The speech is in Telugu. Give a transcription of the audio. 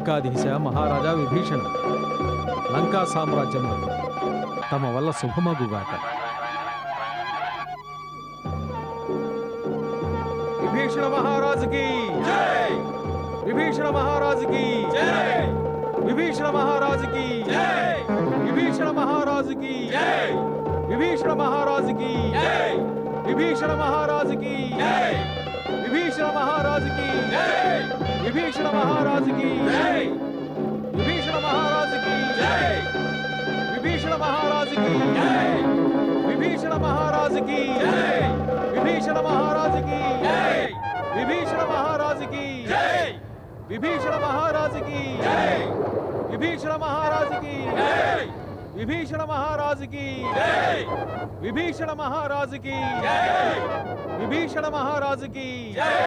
లంకాధీశ మహారాజా విభీషణ, లంకా సామ్రాజ్యం తమ వల్ల శుభమగుగాక. విభీషణ మహారాజుకి జై! విభీషణ మహారాజుకి జై! విభీషణ మహారాజుకి జై! విభీషణ మహారాజుకి జై! విభీషణ మహారాజుకి జై! విభీషణ మహారాజుకి జై! విభీషణ మహారాజుకి జై! విభీషణ మహారాజుకి జై! విభీషణ మహారాజుకి జై! విభీషణ మహారాజుకి జై! విభీషణ మహారాజుకి జై! విభీషణ మహారాజుకి జై! విభీషణ మహారాజుకి జై! విభీషణ మహారాజుకి జై! విభీషణ మహారాజుకి జై! విభీషణ మహారాజుకి జై! విభీషణ మహారాజుకి జై! విభీషణ మహారాజుకి జై!